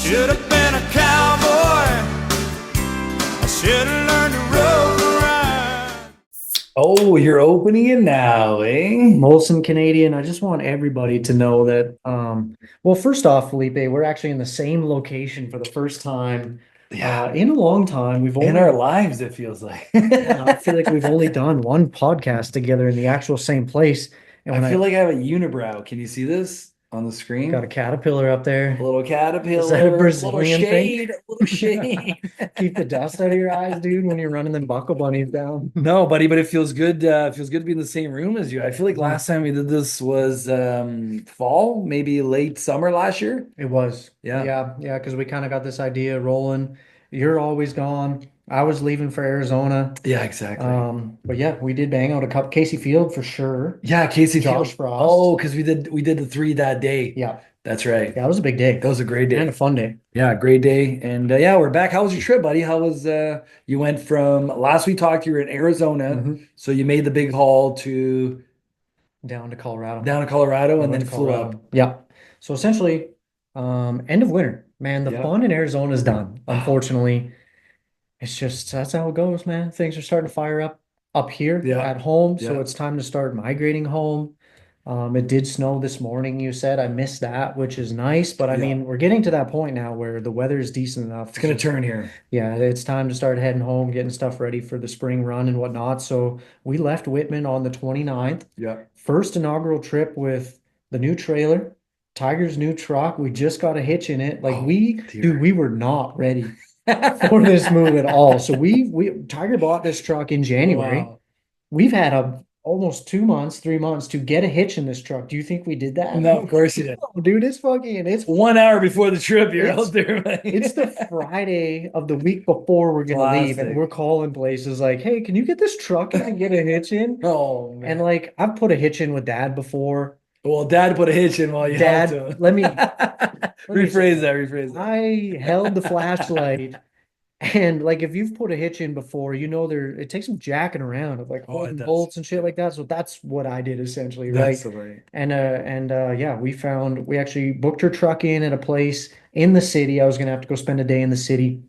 should have been a cowboy. I should have learned to rope and ride. Oh, you're opening it now, eh? Molson Canadian. I just want everybody to know that, well, first off, Felipe, we're actually in the same location for the first time Yeah. in a long time. We've In only, our lives, it feels like. I feel like we've only done one podcast together in the actual same place. And when I feel like I have a unibrow. Can you see this on the screen? got a caterpillar up there, A little caterpillar, Is that a little Brazilian thing? shade, a little shade. keep the dust out of your eyes, dude, when you're running them buckle bunnies down. No, buddy, but it feels good. It feels good to be in the same room as you. I feel like last time we did this was fall, maybe late summer last year. It was. Yeah. Yeah, because we kind of got this idea rolling. You're always gone. I was leaving for Arizona. Yeah, exactly. But yeah, we did bang out a couple. Casey Field for sure. Yeah, Casey Josh Field. Frost. Oh, because we did the three that day. Yeah. That's right. Yeah, it was a big day. That was a great day. And a fun day. Yeah, great day. And yeah, we're back. How was your trip, buddy? How was you went from last we talked, you were in Arizona, Mhm. so you made the big haul to Down to Colorado. down to Colorado and Went then to flew Colorado. up. Yeah. So essentially, end of winter. Man, the Yeah. fun in Arizona is done. Unfortunately, it's just that's how it goes, man. Things are starting to fire up here Yeah. at home, so Yeah. it's time to start migrating home. It did snow this morning, you said. I missed that, which is nice, but I Yeah. mean, we're getting to that point now where the weather is decent enough. It's gonna turn here. Yeah, it's time to start heading home, getting stuff ready for the spring run and whatnot. So we left Whitman on the 29th. Yeah. First inaugural trip with the new trailer, Tiger's new truck. We just got a hitch in it. Like Oh, dear. dude, we were not ready for this move at all. So we Tiger bought this truck in January. Wow. We've had almost 2 months, 3 months to get a hitch in this truck. Do you think we did that? No, of course you did. Dude, it's 1 hour before the trip, you're It's- out there, man. it's the Friday of the week before we're gonna leave, and Classic. we're calling places like, "Hey, can you get this truck and get a hitch in?" Oh man. And like, I've put a hitch in with Dad before. Well, Dad put a hitch in while you Dad, helped him. let me rephrase that. Rephrase that. I held the flashlight, and like, if you've put a hitch in before, you know it takes some jacking around of like Oh, it holding does. bolts and shit like that. So that's what I did essentially, right? That's the way. And yeah, we actually booked her truck in at a place in the city. I was gonna have to go spend a day in the city,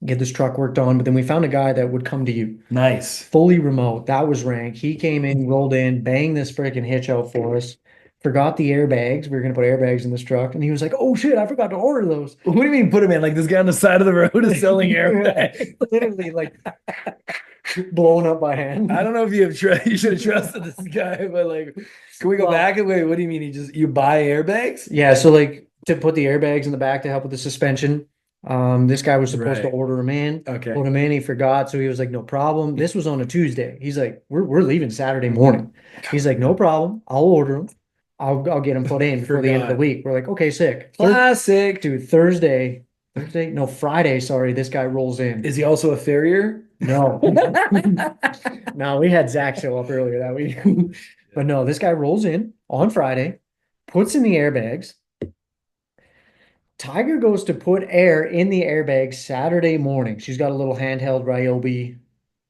get this truck worked on, but then we found a guy that would come to you. Nice. Fully remote. That was rank. He came in, rolled in, banged this freaking hitch out for us. Forgot the airbags. We were gonna put airbags in this truck, and he was like, "Oh shit, I forgot to order those." What do you mean put him in? Like this guy on the side of the road is selling airbags. Literally, like blown up by hand. I don't know if you should have trusted this guy, but like, can we go Well- back and wait? What do you mean? You buy airbags? Yeah, so like to put the airbags in the back to help with the suspension. This guy was supposed to Right. order them in. Okay. Put him in, he forgot, so he was like, "No problem." This was on a Tuesday. He's like, "We're leaving Saturday morning." He's like, "No problem. I'll order them. I'll get them put in before the end of the Forgot. week." We're like, "Okay, sick." Classic. Dude, no, Friday, sorry, this guy rolls in. Is he also a farrier? No. No, we had Zach show up earlier that week. But no, this guy rolls in on Friday, puts in the airbags. Tiger goes to put air in the airbags Saturday morning. She's got a little handheld Ryobi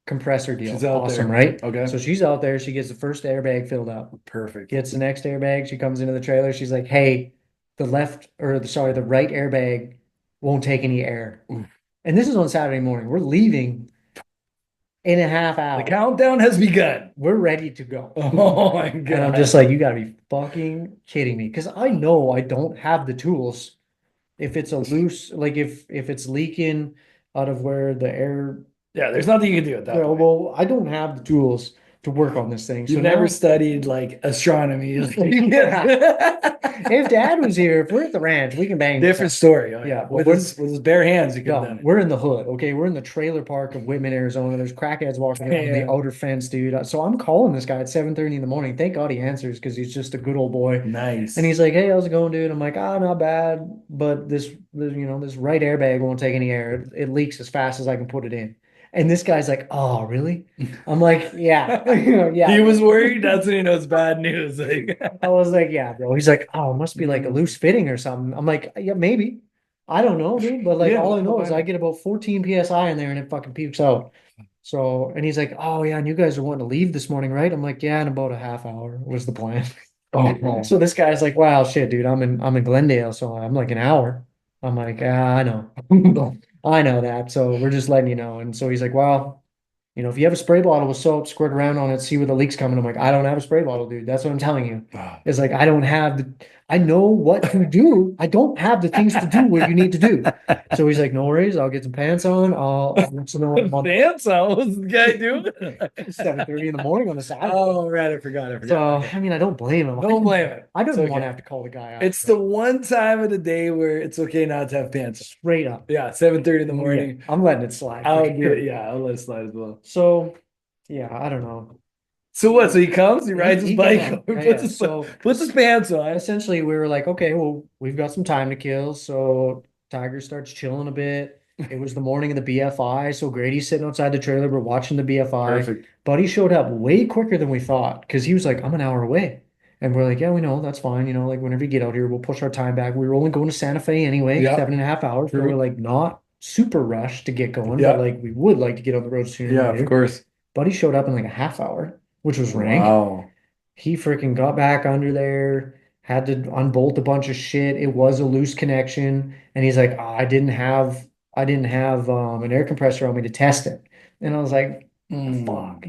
compressor deal. She's out Awesome, there. right? Okay. So she's out there. She gets the first airbag filled up, Perfect. gets the next airbag. She comes into the trailer. She's like, "Hey, the right airbag won't take any air." Oof. And this is on Saturday morning. We're leaving in a half hour. The countdown has begun. We're ready to go. Oh my And god. I'm just like, you gotta be fucking kidding me. Because I know I don't have the tools. If it's a loose, like if it's leaking out of where the air, Yeah, there's nothing you can do at that point. well, I don't have the tools to work on this thing. So You've never now, studied like astronomy. if Dad was here, if we're at the ranch, we can bang this Different out. story. Oh, Yeah, well, with we're- his bare hands, he could have No, done it. we're in the hood, okay? We're in the trailer park of Whitman, Arizona. There's crackheads walking around Yeah. the outer fence, dude. So I'm calling this guy at 7:30 in the morning. Thank God he answers because he's just a good old boy. Nice. And he's like, "Hey, how's it going, dude?" I'm like, not bad, but this right airbag won't take any air. It leaks as fast as I can put it in." And this guy's like, "Oh, really?" I'm like, "Yeah, yeah." He was worried. That's when he knows bad news. Like, I was like, "Yeah, bro." He's like, "Oh, it must be like a loose fitting or something." I'm like, "Yeah, maybe." I don't know, dude, but like Yeah, all I let's know go is find I out. get about 14 PSI in there and it fucking pukes out. So, and he's like, "Oh yeah, and you guys are wanting to leave this morning, right?" I'm like, "Yeah, in about a half hour was the plan." oh, So this guy's like, "Wow, shit, dude, I'm in Glendale, so I'm like an hour." I'm like, I know. I know that. So we're just letting you know. And so he's like, well, if you have a spray bottle with soap, squirt around on it, see where the leak's coming. I'm like, I don't have a spray bottle, dude. That's what I'm telling you. It's like, I know what to do. I don't have the things to do what you need to do. So he's like, no worries. I'll get some pants on. I'll let you know what I'm on. Damn, so what's the guy doing? 7:30 in the morning on a Saturday. Oh, right, I forgot. So, Okay. I mean, I don't blame him. Don't blame him. I don't It's want to okay. have to call the guy out. It's the one time of the day where it's okay not to have pants. Straight up. Yeah, 7:30 in the Yeah, morning. I'm letting it slide. I'll for do sure. it. Yeah, I'll let it slide as well. So, yeah, I don't know. So what? So he comes, he rides his He bike, came out. puts Yeah, his so puts his pants on. essentially we were like, okay, well, we've got some time to kill. So Tiger starts chilling a bit. It was the morning of the BFI. So Grady's sitting outside the trailer. We're watching the BFI. Perfect. Buddy showed up way quicker than we thought because he was like, I'm an hour away. And we're like, yeah, we know, that's fine. Like whenever you get out here, we'll push our time back. We were only going to Santa Fe anyway, Yeah. 7.5 hours. So True. we're like not super rushed to get going, Yeah. but like we would like to get on the road sooner Yeah, or later. of course. Buddy showed up in like a half hour, which was rank. Wow. He freaking got back under there, had to unbolt a bunch of shit. It was a loose connection, and he's like, "Oh, I didn't have an air compressor on me to test it." And I was like, "Fuck,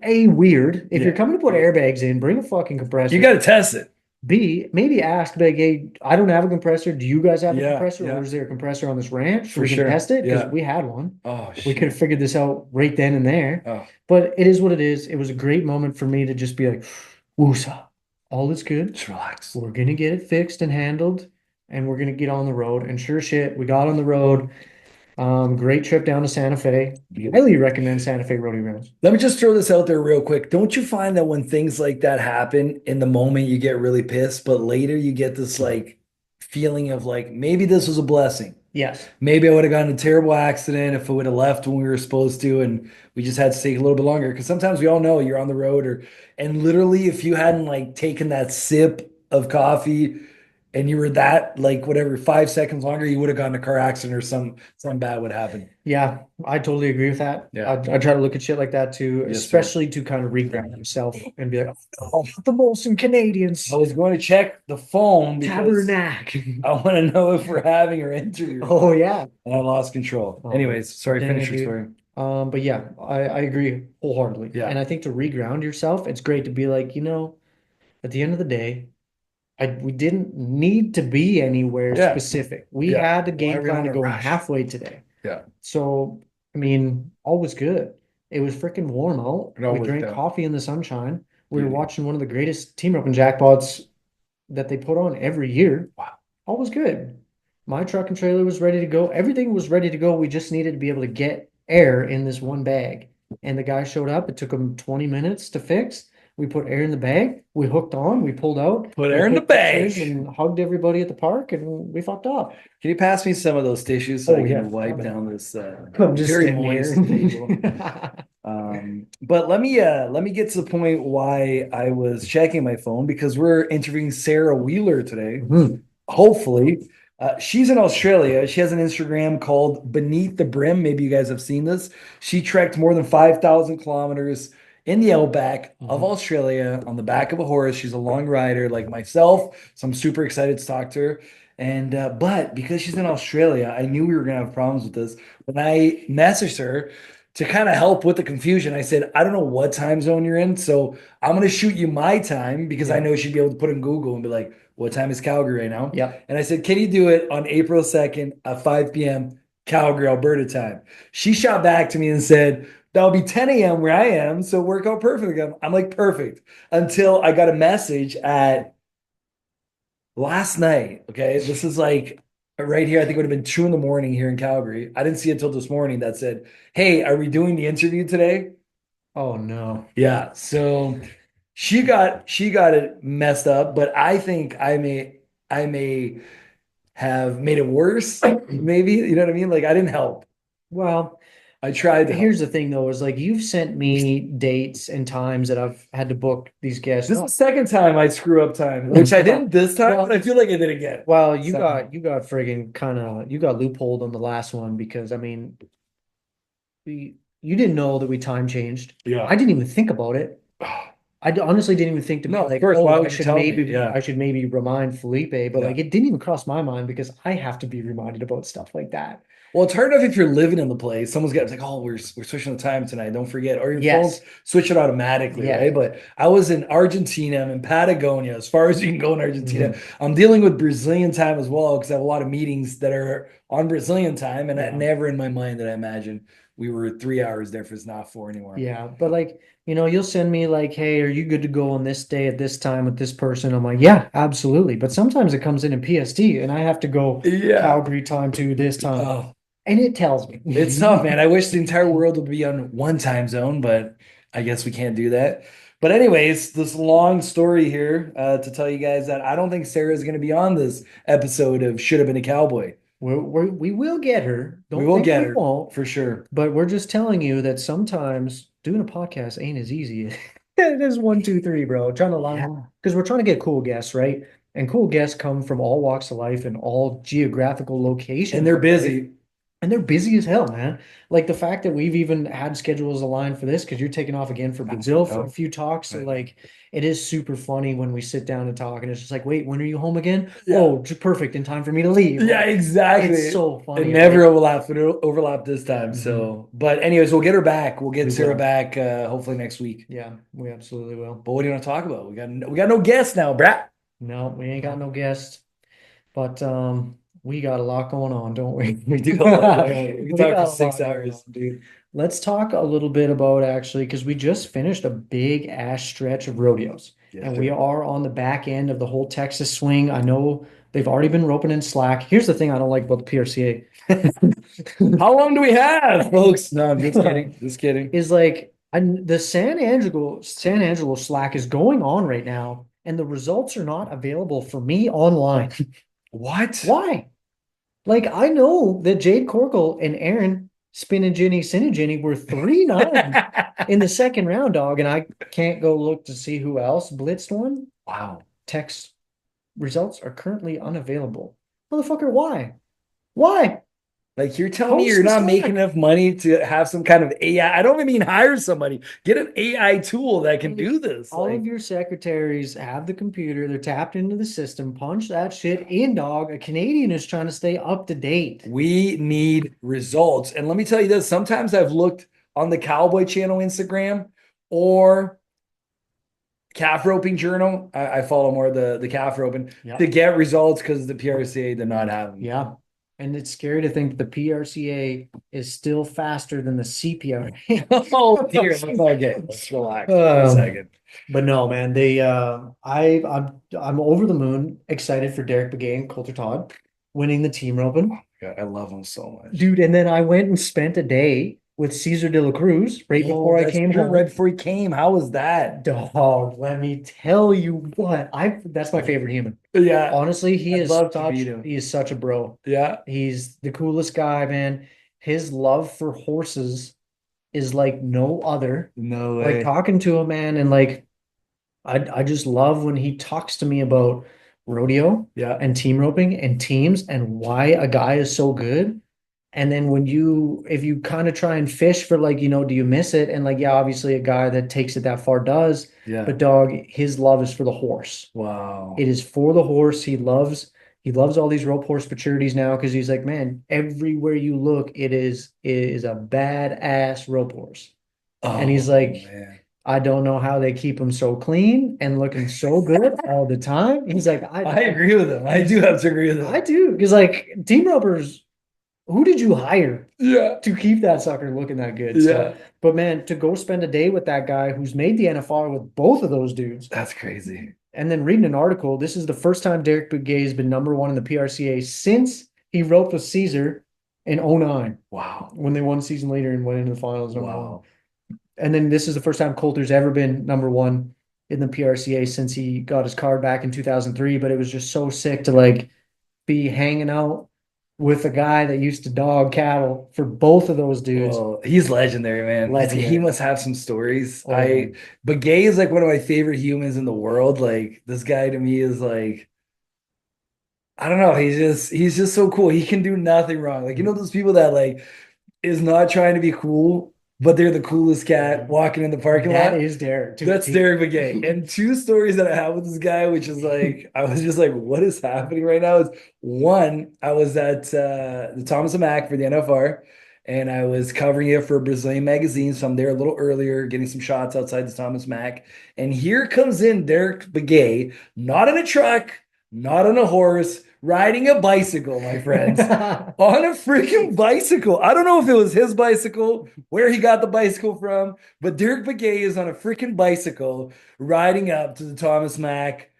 weird. If you're Yeah. coming to put airbags in, bring a fucking compressor. You got to test it. B, maybe ask, like, hey, I don't have a compressor. Do you guys have a Yeah, compressor, yeah. or is there a compressor on this ranch so For we can sure. test it? Because Yeah. we had one. Oh, We shit. could have figured this out right then and there. Oh. But it is what it is. It was a great moment for me to just be like, woosah, all is good. Just relax. We're gonna get it fixed and handled, and we're gonna get on the road. And sure shit, we got on the road. Great trip down to Santa Fe. Highly recommend Santa Fe rodeo grounds. Let me just throw this out there real quick. Don't you find that when things like that happen, in the moment you get really pissed, but later you get this like feeling of like maybe this was a blessing. Yes. Maybe I would have gotten in a terrible accident if I would have left when we were supposed to, and we just had to take a little bit longer. Because sometimes we all know you're on the road, and literally if you hadn't like taken that sip of coffee and you were that like whatever 5 seconds longer, you would have gotten in a car accident or something bad would happen. Yeah, I totally agree with that. Yeah. I try to look at shit like that too, Yes, sir. especially to kind of reground yourself and be like, oh, the Molson Canadians, I was going to check the phone because Tabernacle. I want to know if we're having our interview. Oh yeah. And I lost control. Oh, Anyways, sorry, dang finish it, your dude. story. But yeah, I agree wholeheartedly. Yeah. And I think to reground yourself, it's great to be like, at the end of the day, we didn't need to be anywhere Yeah. specific. We Yeah. had a Why game are we plan on to a go rush? halfway today. Yeah. So, I mean, all was good. It was freaking warm out. It all We worked drank out. coffee in the sunshine. We were Beauty. watching one of the greatest team roping jackpots that they put on every year. Wow. All was good. My truck and trailer was ready to go. Everything was ready to go. We just needed to be able to get air in this one bag. And the guy showed up. It took him 20 minutes to fix. We put air in the bag. We hooked on. We pulled out. Put we air in the took pictures bag. and hugged everybody at the park, and we fucked off. Can you pass me some of those tissues so Oh, I can yeah. wipe down this I'm just very sitting moist here. table? But let me get to the point why I was checking my phone because we're interviewing Sarah Wheeler today. Mhm. Hopefully. She's in Australia. She has an Instagram called Beneath the Brim. Maybe you guys have seen this. She trekked more than 5,000 kilometers in the outback of Mhm. Australia on the back of a horse. She's a long rider like myself, so I'm super excited to talk to her. And but because she's in Australia, I knew we were gonna have problems with this. When I messaged her to kind of help with the confusion, I said, I don't know what time zone you're in, so I'm gonna shoot you my time because I Yeah. know she'd be able to put in Google and be like, what time is Calgary right now? Yep. And I said, can you do it on April 2nd at 5 p.m. Calgary, Alberta time? She shot back to me and said, that'll be 10 a.m. where I am, so work out perfect. I'm like, perfect. Until I got a message at last night. Okay. This is like right here. I think it would have been 2 in the morning here in Calgary. I didn't see it till this morning that said, hey, are we doing the interview today? Oh no. Yeah. So she got it messed up, but I think I may have made it worse. Maybe, you know what I mean? Like I didn't help. Well, I tried to help. here's the thing though, is like you've sent me dates and times that I've had to book these guests. This is the second time I screw up time, which I didn't this time, Well- but I feel like I did again. Well, you Second. got friggin' you got loopholed on the last one because I mean you didn't know that we time changed. Yeah. I didn't even think about it. honestly didn't even think to be No, of like, course. oh, Why I would you should tell me? maybe Yeah. I should maybe remind Felipe, but Yeah. like it didn't even cross my mind because I have to be reminded about stuff like that. Well, it's hard enough if you're living in the place. Someone's got it's like, oh, we're switching the time tonight. Don't forget. Or your phones Yes. switch it automatically, Yeah. right? But I was in Argentina. I'm in Patagonia, as far as you can go in Argentina. Mhm. I'm dealing with Brazilian time as well because I have a lot of meetings that are on Brazilian time, and I Yeah. never in my mind did I imagine we were 3 hours there if it's not four anymore. Yeah. But like, you'll send me like, hey, are you good to go on this day at this time with this person? I'm like, yeah, absolutely. But sometimes it comes in PST and I have to go Yeah. Calgary time to this time. Oh, And it tells me. it's tough, man. I wish the entire world would be on one time zone, but I guess we can't do that. But anyways, this long story here to tell you guys that I don't think Sarah's going to be on this episode of Should Have Been a Cowboy. We will get her. We Don't will think get we her won't. for sure. But we're just telling you that sometimes doing a podcast ain't as easy. It is one, two, three, bro. Trying to line Yeah. because we're trying to get cool guests, right? And cool guests come from all walks of life and all geographical locations And they're of life. busy. And they're busy as hell, man. Like the fact that we've even had schedules aligned for this because you're taking off again for Brazil for a few talks. So Right. like it is super funny when we sit down and talk and it's just like, wait, when are you home again? Yeah. Oh, perfect in time for me to leave. Yeah, Like, exactly. it's so funny. It never right? overlapped, but it'll overlap this time. So, but anyways, we'll get her back. We'll get We Sarah will. back hopefully next week. Yeah, we absolutely will. But what do you want to talk about? We got no guests now, Brad. No, we ain't got no guests, but we got a lot going on, don't we? We do a lot. We can We talk got for a 6 lot going hours. on, dude. Let's talk a little bit about actually, because we just finished a big ass stretch of rodeos, Yes, and sir. we are on the back end of the whole Texas swing. I know they've already been roping in slack. Here's the thing I don't like about the PRCA. How long do we have, folks? No, I'm just kidding. Just kidding. Is like the San Angelo slack is going on right now, and the results are not available for me online. What? Why? Like I know that Jade Corkle and Aaron Sinigini were 3-9 in the second round, dog, and I can't go look to see who else blitzed one. Wow. Text results are currently unavailable. Motherfucker, why? Why? Like you're telling me Post you're the not Slack. making enough money to have some kind of AI. I don't even mean hire somebody. Get an AI tool that can do this. All Like, of your secretaries have the computer, they're tapped into the system, punch that shit in, dog. A Canadian is trying to stay up to date. we need results. And let me tell you this, sometimes I've looked on the Cowboy channel Instagram or calf roping journal. I follow more the calf roping Yeah. to get results because the PRCA did not have them. Yeah. And it's scary to think the PRCA is still faster than the CPRA. Oh dear. Okay, let's relax for a second. But no, man, I'm over the moon, excited for Derek Begay and Coulter Todd winning the team roping. God, I love them so much. Dude, and then I went and spent a day with Cesar de la Cruz right before I that's came true, home. right before he came. How was that? Dog, let me tell you what. That's my favorite human. Yeah. Honestly, I'd love to meet him. he is such a bro. Yeah. He's the coolest guy, man. His love for horses is like no other. No Like way. talking to him, man, and like I just love when he talks to me about rodeo Yeah. and team roping and teams and why a guy is so good. And then if you kind of try and fish for like, do you miss it? And like, yeah, obviously a guy that takes it that far does, Yeah. but dog, his love is for the horse. Wow. It is for the horse. He loves all these rope horse futurities now because he's like, man, everywhere you look, it is a badass rope horse. And he's like, man. I don't know how they keep him so clean and looking so good all the time. He's like, I agree with him. I do have to agree with him. I do. Because like team ropers, who did you hire Yeah. to keep that sucker looking that good? Yeah. So, but man, to go spend a day with that guy who's made the NFR with both of those dudes, That's crazy. and then reading an article, this is the first time Derek Begay has been number one in the PRCA since he roped with Caesar in 09 Wow. when they won season later and went into the finals. Number one. Wow. And then this is the first time Coulter's ever been number one in the PRCA since he got his card back in 2003. But it was just so sick to like be hanging out with a guy that used to dog cattle for both of those dudes. Well, he's legendary, man. Legendary. He must have some stories. Oh, man. But Gay is like one of my favorite humans in the world. Like this guy to me is like, I don't know. He's just so cool. He can do nothing wrong. Like, those people that like is not trying to be cool but they're the coolest cat walking in the parking That lot. is Derek. That's Derek McGay. And two stories that I have with this guy, which is like, I was just like, what is happening right now? Is one, I was at the Thomas and Mack for the NFR, and I was covering it for a Brazilian magazine. So I'm there a little earlier, getting some shots outside the Thomas Mack. And here comes in Derek McGay, not in a truck, not on a horse, riding a bicycle, my friends. On a freaking bicycle. I don't know if it was his bicycle, where he got the bicycle from, but Derek McGay is on a freaking bicycle riding up to the Thomas Mack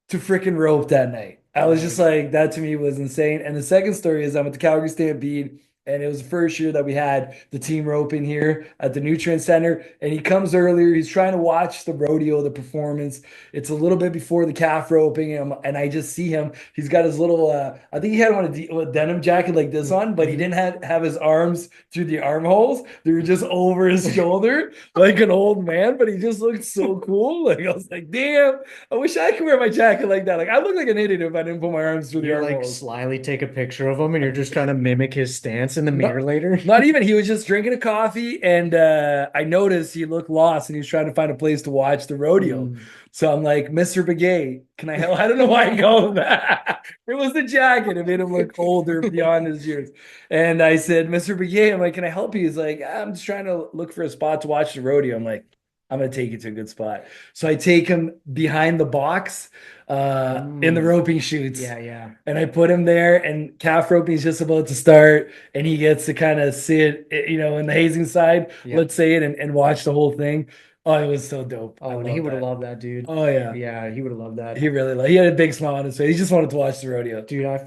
to freaking rope that night. I was just like, that to me was insane. And the second story is I'm at the Calgary Stampede, and it was the first year that we had the team roping here at the Nutrient Center. And he comes earlier. He's trying to watch the rodeo, the performance. It's a little bit before the calf roping, and I just see him. He's got his little, I think he had on a denim jacket like this on, but he didn't have his arms through the armholes. They were just over his shoulder like an old man, but he just looked so cool. Like, I was like, damn, I wish I could wear my jacket like that. Like, I look like an idiot if I didn't put my arms through the You like armholes. slyly take a picture of him and you're just trying to mimic his stance in the mirror later. Not even. He was just drinking a coffee, and I noticed he looked lost, and he was trying to find a place to watch the rodeo. So I'm like, Mr. Begay, can I help? I don't know why I called him that. It was the jacket. It made him look older beyond his years. And I said, Mr. Begay, I'm like, can I help you? He's like, I'm just trying to look for a spot to watch the rodeo. I'm like, I'm gonna take you to a good spot. So I take him behind the box in the roping chutes. Yeah, yeah. And I put him there, and calf roping is just about to start, and he gets to kind of sit, in the hazing side, let's say it, and watch the whole thing. Oh, it was so dope. Oh, and he would have loved that, dude. Oh yeah, Yeah, he would have loved that. he really loved. He had a big smile on his face. He just wanted to watch the rodeo. Dude, I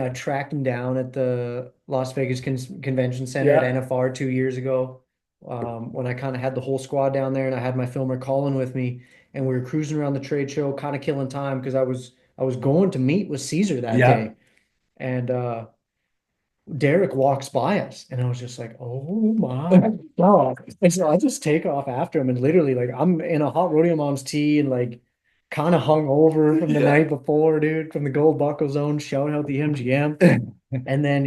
tracked him down at the Las Vegas Convention Center at NFR 2 years ago. When I kind of had the whole squad down there, and I had my filmer Colin with me, and we were cruising around the trade show, kind of killing time because I was going to meet with Caesar that day, and Derek walks by us, and I was just like, "Oh my God!" And so I just take off after him, and literally, like, I'm in a hot rodeo mom's tee, and like, kind of hung over from the night before, dude, from the Gold Buckle Zone. Shout out the MGM. And then,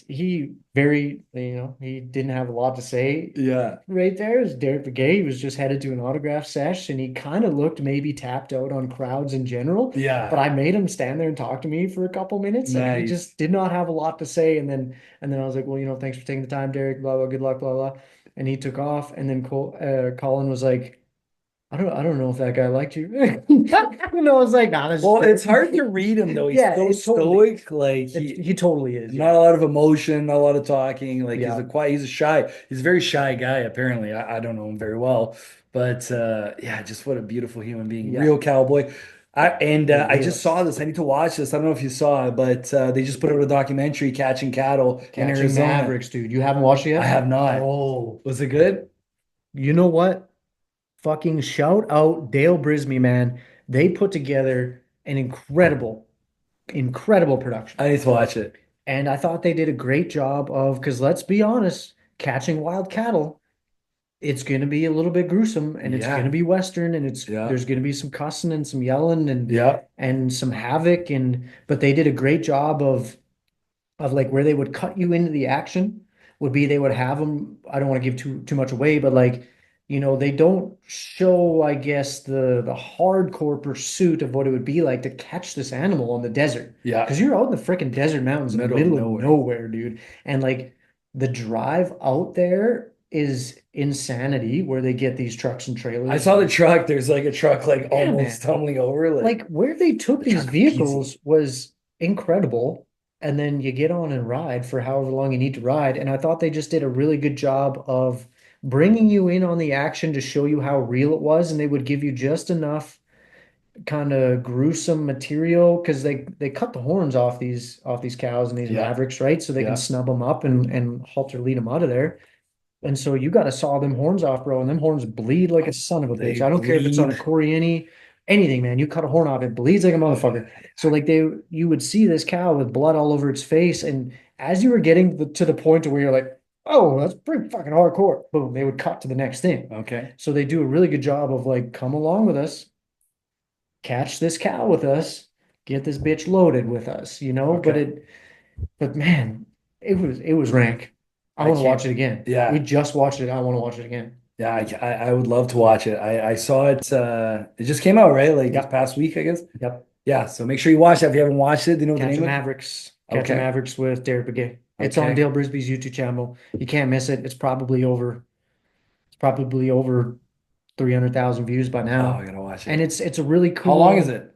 he he didn't have a lot to say. Yeah. Right there is Derek Begay. He was just headed to an autograph sesh, and he kind of looked maybe tapped out on crowds in general. Yeah. But I made him stand there and talk to me for a couple minutes. Like, he just did not have a lot to say. And then I was like, well, thanks for taking the time, Derek, blah, blah, good luck, blah, blah. And he took off. And then Colin was like, I don't know if that guy liked you. I was like, nah, well, it's hard to read him though. He's so stoic. Totally, like he totally is. Not a lot of emotion, not a lot of talking. Like he's a very shy guy, apparently. I don't know him very well. But just what a beautiful human being. Real cowboy. I just saw this. I need to watch this. I don't know if you saw it, but they just put out a documentary, Catching Cattle in Arizona. Mavericks, dude. You haven't watched it yet? I have not. Oh. Was it good? You know what? Fucking shout out Dale Brisby, man. They put together an incredible production. I need to watch it. And I thought they did a great job because let's be honest, catching wild cattle, it's going to be a little bit gruesome, and it's going to be Western, and there's going to be some cussing and some yelling and some havoc. But they did a great job of like where they would cut you into the action would be they would have them. I don't want to give too much away, but like, they don't show, I guess, the hardcore pursuit of what it would be like to catch this animal in the desert. Yeah. Because you're out in the freaking desert mountains in the middle of nowhere, dude. And like the drive out there is insanity where they get these trucks and trailers. I saw the truck. There's like a truck almost tumbling over. Like where they took these vehicles was incredible. And then you get on and ride for however long you need to ride. And I thought they just did a really good job of bringing you in on the action to show you how real it was, and they would give you just enough kind of gruesome material because they cut the horns off these cows and these mavericks, right? So they can snub them up and halter lead them out of there. And so you got to saw them horns off, bro, and them horns bleed like a son of a bitch. I don't care if it's on a Coriani, anything, man. You cut a horn off, it bleeds like a motherfucker. So like you would see this cow with blood all over its face, and as you were getting to the point where you're like, oh, that's pretty fucking hardcore. Boom, they would cut to the next thing. Okay. So they do a really good job of like, come along with us, catch this cow with us, get this bitch loaded with us, Okay. But man, it was rank. I I want to watch can't. it again. Yeah. We just watched it. I want to watch it again. Yeah, I would love to watch it. I saw it. It just came out, right? Like this Yep. past week, I guess. Yep. Yeah. So make sure you watch that if you haven't watched it. Do you know what the Catching name of it? Mavericks. Catching Okay. Mavericks with Derek Begay. It's on Okay. Dale Brisby's YouTube channel. You can't miss it. It's probably over. It's probably over 300,000 views by Oh, now. I gotta watch And it. it's a really How long is cool, it?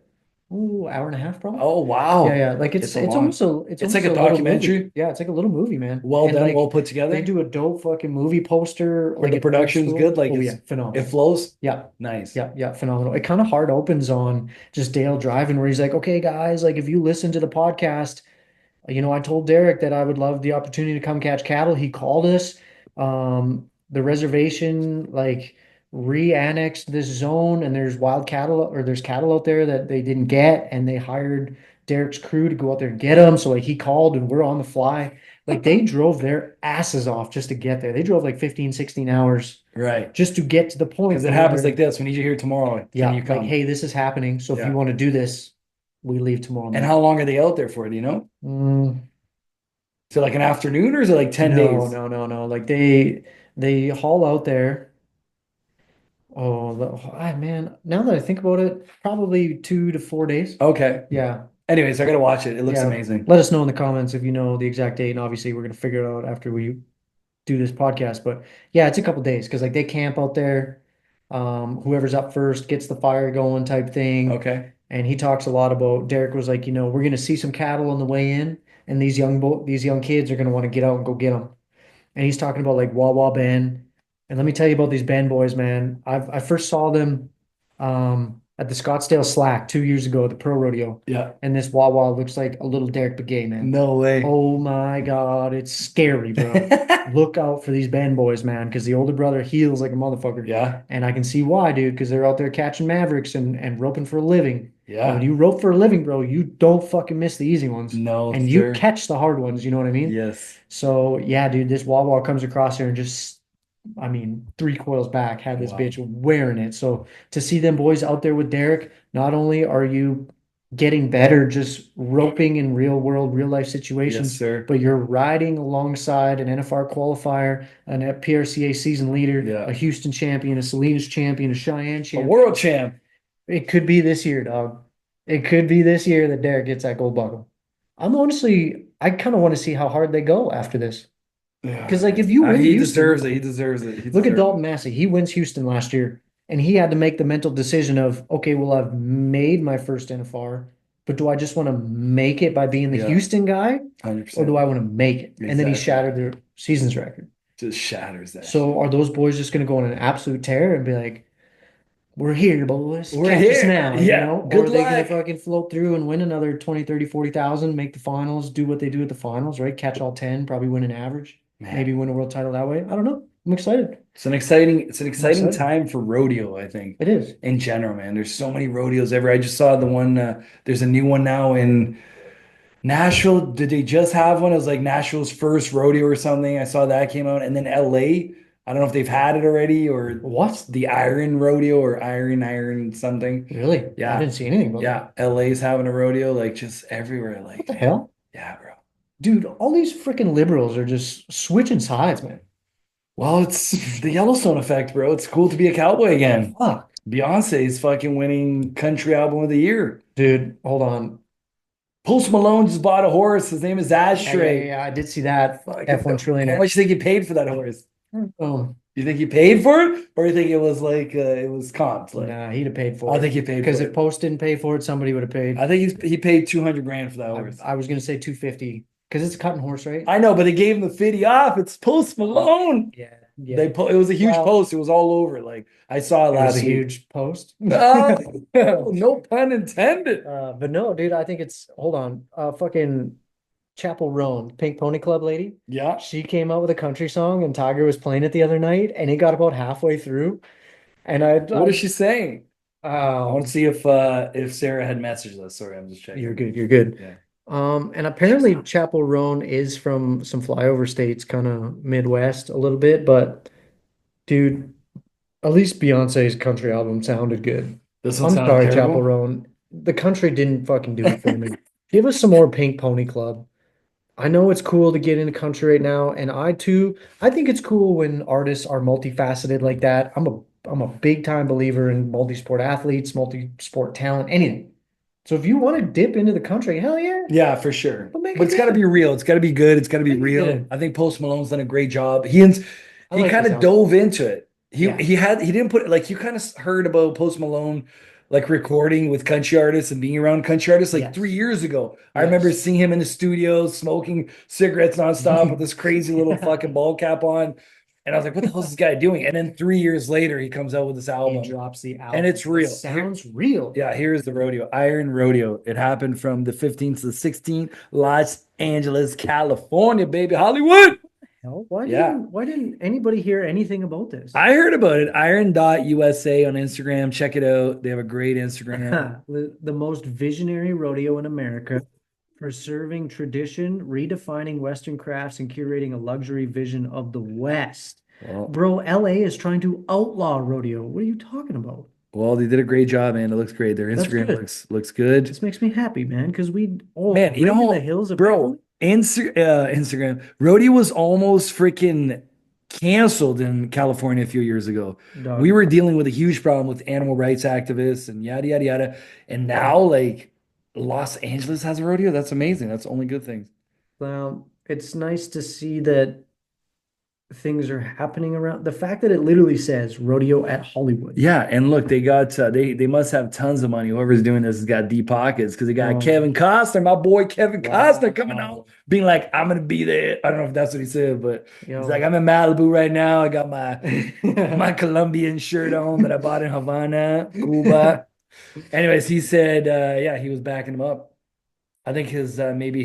ooh, hour and a half probably. Oh, Yeah, wow. yeah. Like It's a it's almost long. It's like a a little movie. documentary. Yeah, it's like a little movie, man. Well And done, well like put they together. do a dope fucking movie poster, Or like the an old production's good. school. Like Oh yeah, it phenomenal. flows. Yeah. Nice. Yeah, yeah, phenomenal. It kind of hard opens on just Dale driving where he's like, okay, guys, like if you listen to the podcast, I told Derek that I would love the opportunity to come catch cattle. He called us. The reservation like re-annexed this zone, and there's wild cattle or there's cattle out there that they didn't get, and they hired Derek's crew to go out there and get them. So like he called and we're on the fly. Like they drove their asses off just to get there. They drove like 15, 16 hours Right. just to get to the point Because it where happens they're, like this. We need you here tomorrow. yeah, Can you like, come? hey, this is happening. So if Yeah. you want to do this, we leave tomorrow And night. how long are they out there for? Do you know? Mm, Is it like an afternoon or is it like 10 no, days? no, no, no. Like they haul out there. Oh, man. Now that I think about it, probably 2 to 4 days. Okay. Yeah, Anyways, I gotta watch it. It looks yeah. amazing. Let us know in the comments if you know the exact date, and obviously we're gonna figure it out after we do this podcast. But yeah, it's a couple days because like they camp out there. Whoever's up first gets the fire going type thing. Okay. And he talks a lot about Derek was like, we're gonna see some cattle on the way in, and these young kids are gonna want to get out and go get them. And he's talking about like Wawa Ben. And let me tell you about these Ben boys, man. I first saw them at the Scottsdale Slack 2 years ago at the Pro Rodeo. Yeah. And this Wawa looks like a little Derek Begay, man. No way. Oh my God, it's scary, bro. Look out for these Ben boys, man, because the older brother heals like a motherfucker. Yeah. And I can see why, dude, because they're out there catching mavericks and roping for a living. And Yeah. when you rope for a living, bro, you don't fucking miss the easy ones. No, And sir. you catch the hard ones, you know what I mean? Yes. So yeah, dude, this Wawa comes across here and just, I mean, 3 coils back, had this Wow. bitch wearing it. So to see them boys out there with Derek, not only are you getting better just roping in real world, real life Yes, situations, sir. but you're riding alongside an NFR qualifier, an PRCA season leader, Yeah. a Houston champion, a Salinas champion, a Cheyenne A champion. world champ. It could be this year, dog. It could be this year that Derek gets that gold buckle. I kind of want to see how hard they go after this. Because like if you win He Houston, deserves it. He deserves it. He look at deserves Dalton Massey. He wins Houston last year, and he had to make the mental decision of, okay, well, I've made my first NFR, but do I just want to make it by being the Yeah. Houston guy, it. or 100%. do I want to make it? And then he Exactly. shattered their season's record. Just shatters that. So are those boys just going to go on an absolute tear and be like, we're here, boys. We're Catch us here. now, Yeah. Or Good are they going luck. to fucking float through and win another 20, 30, 40,000, make the finals, do what they do at the finals, right? Catch all 10, probably win an average, Man. maybe win a world title that way. I don't know. I'm excited. It's an exciting excited. time for rodeo, I think. It is. In general, man. There's so many rodeos ever. I just saw the one, there's a new one now in Nashville. Did they just have one? It was like Nashville's first rodeo or something. I saw that came out. And then LA, I don't know if they've had it already or What? the Iron Rodeo or Iron something. Really? Yeah. I didn't see anything about that. Yeah, LA's having a rodeo like just everywhere. Like, What the hell? yeah, bro. Dude, all these freaking liberals are just switching sides, man. Well, it's the Yellowstone effect, bro. It's cool to be a cowboy again. Fuck. Beyonce's fucking winning country album of the year. Dude, hold on. Post Malone just bought a horse. His name is Ashtray. Yeah, I did see that. Fuck, F1 How trillionaire. much do you think he paid for that horse? Oh, You think he paid for it, or you think it was like it was comped? Like, nah, he'd have paid for I it. think he paid Because for if it. Post didn't pay for it, somebody would have paid. I think he paid 200 grand for that horse. I was gonna say 250 because it's a cutting horse, right? I know, but they gave him the 50 off. It's Post Malone. Yeah, yeah. It was a huge Well, post. It was all over. Like I saw it It was last a week. huge post. No pun intended. But no, dude, I think hold on. Fucking Chapel Roan, Pink Pony Club lady. Yeah. She came out with a country song and Tiger was playing it the other night and it got about halfway through. And What is she saying? I oh, want to see if Sarah had messaged us. Sorry, I'm just checking. you're good, you're good. Yeah. And apparently Chapel Roan is from some flyover states, kind of Midwest a little bit, but dude, at least Beyonce's country album sounded good. This I'm one sounded sorry, Chapel terrible. Roan. The country didn't fucking do it for me. Give us some more Pink Pony Club. I know it's cool to get into country right now, and I too, I think it's cool when artists are multifaceted like that. I'm a big time believer in multi-sport athletes, multi-sport talent, anything. So if you want to dip into the country, hell yeah, Yeah, for sure. but make But it it's got to good. be real. It's got to be good. It's got to be Make it real. good. I think Post Malone's done a great job. I He like the kind of sound. dove into it. Yeah. He didn't put like you kind of heard about Post Malone like recording with country artists and being around country artists like Yes. 3 years ago. I remember Yes. seeing him in the studio smoking cigarettes nonstop with this crazy little fucking ball cap on. And I was like, what the hell is this guy doing? And then 3 years later, he comes out with this He album. drops the And album. it's It real. sounds real. Yeah, here's the rodeo, Iron Rodeo. It happened from the 15th to the 16th, Los Angeles, California, baby, Hollywood. Hell, Yeah, why didn't anybody hear anything about this? I heard about it. Iron.USA on Instagram. Check it out. They have a great Instagram. The most visionary rodeo in America, preserving tradition, redefining Western crafts, and curating a luxury vision of the West. Well, Bro, LA is trying to outlaw rodeo. What are you talking about? well, they did a great job, man. It looks great. Their That's Instagram good. looks good. This makes me happy, man, because Man, you ring in the know, hills of bro, Beverly. Instagram rodeo was almost freaking canceled in California a few years ago. We Dog. were dealing with a huge problem with animal rights activists and yada yada yada. And now like Los Angeles has a rodeo. That's amazing. That's only good things. Well, it's nice to see that things are happening around. The fact that it literally says rodeo at Hollywood. Yeah, and look, they got they must have tons of money. Whoever's doing this has got deep pockets because they got Oh, Kevin Costner, my boy Kevin Costner, coming wow. out being like, "I'm gonna be there." I don't know if that's what he said, but he's like, Yo. "I'm in Malibu right now. I got my Colombian shirt on that I bought in Havana, Cuba." Anyways, he said, yeah, he was backing him up. I think maybe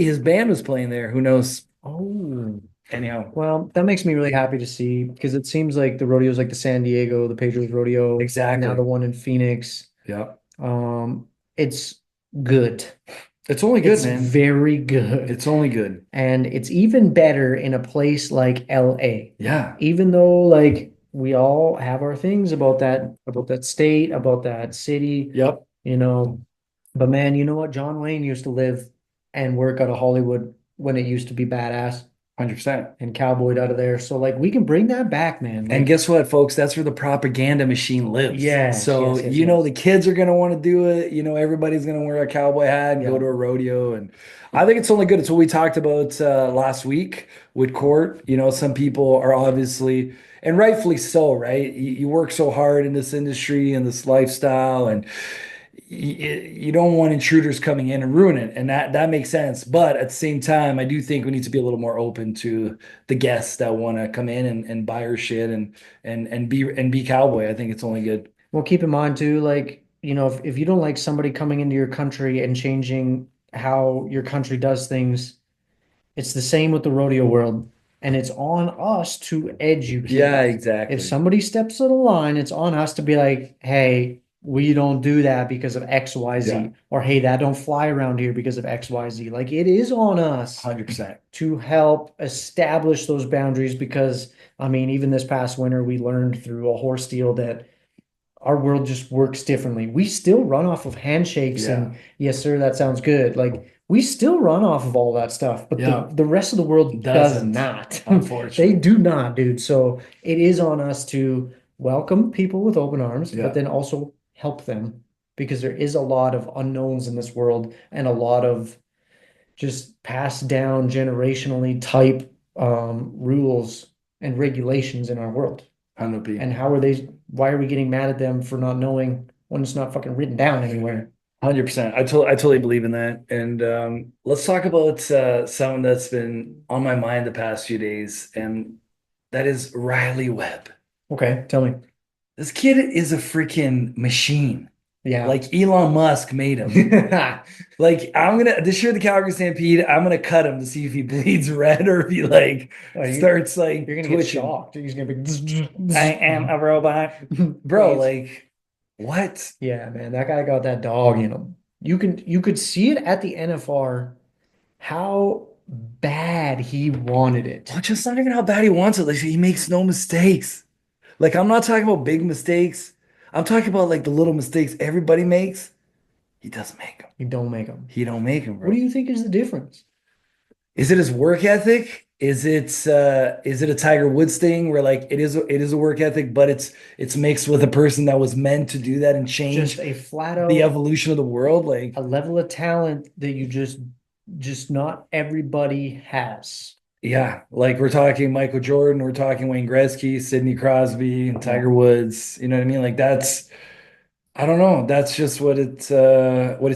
his band was playing there. Who knows? Oh. Anyhow, Well, that makes me really happy to see because it seems like the rodeos like the San Diego, the Pedro's Rodeo, now exactly. the one in Phoenix. Yeah, It's good. it's only good, It's man. very good. It's only good. And it's even better in a place like LA. Yeah. Even though like we all have our things about that state, about that city, Yep. you know. But man, you know what? John Wayne used to live and work out of Hollywood when it used to be badass 100%. and cowboyed out of there. So like we can bring that back, man. And Like guess what, folks? That's where the propaganda machine lives. yes, So, yes, yes, the yes. kids are going to want to do it. Everybody's going to wear a cowboy hat and go Yeah. to a rodeo. And I think it's only good. It's what we talked about last week with court. Some people are obviously, and rightfully so, right? You work so hard in this industry and this lifestyle, and you don't want intruders coming in and ruin it, and that makes sense. But at the same time, I do think we need to be a little more open to the guests that want to come in and buy our shit and be cowboy. I think it's only good. Well, keep in mind too, like, if you don't like somebody coming into your country and changing how your country does things, it's the same with the rodeo world. And it's on us to Yeah, educate. If exactly. somebody steps out of line, it's on us to be like, hey, we don't do that because of Yeah, XYZ. Or hey, that don't fly around here because of XYZ. Like it is on us 100%. to help establish those boundaries because I mean, even this past winter, we learned through a horse deal that our world just works differently. We still run off of handshakes Yeah, and yes, sir, that sounds good. Like we still run off of all that stuff, but yeah, the rest of the world does doesn't, not. They unfortunately. do not, dude. So it is on us to welcome people with open arms, but Yeah, then also help them because there is a lot of unknowns in this world and a lot of just passed down generationally type rules and regulations in our world. 100p. And why are we getting mad at them for not knowing when it's not fucking written down anywhere? 100%. I totally believe in that. And let's talk about someone that's been on my mind the past few days, and that is Riley Webb. Okay, tell me. This kid is a freaking machine. Yeah. Like Elon Musk made him. Like this year the Calgary Stampede, I'm gonna cut him to see if he bleeds red or if he like Oh, starts like you're gonna get twitching. shocked. He's gonna I be am a robot. Bro, Please. like what? Yeah, man, that guy got that dog in him. You could see it at the NFR how bad he wanted it. Well, just not even how bad he wants it. Like he makes no mistakes. Like I'm not talking about big mistakes. I'm talking about like the little mistakes everybody makes. He doesn't make them. You don't make them. He don't make them, What bro. do you think is the difference? Is it his work ethic? Is it a Tiger Woods thing where like it is a work ethic, but it's mixed with a person that was meant to do that and change Just a flat the out evolution of the world? Like, a level of talent that you just not everybody has. yeah, like we're talking Michael Jordan, we're talking Wayne Gretzky, Sidney Crosby, and Tiger Woods. You know what I mean? Like that's I don't know. That's just what it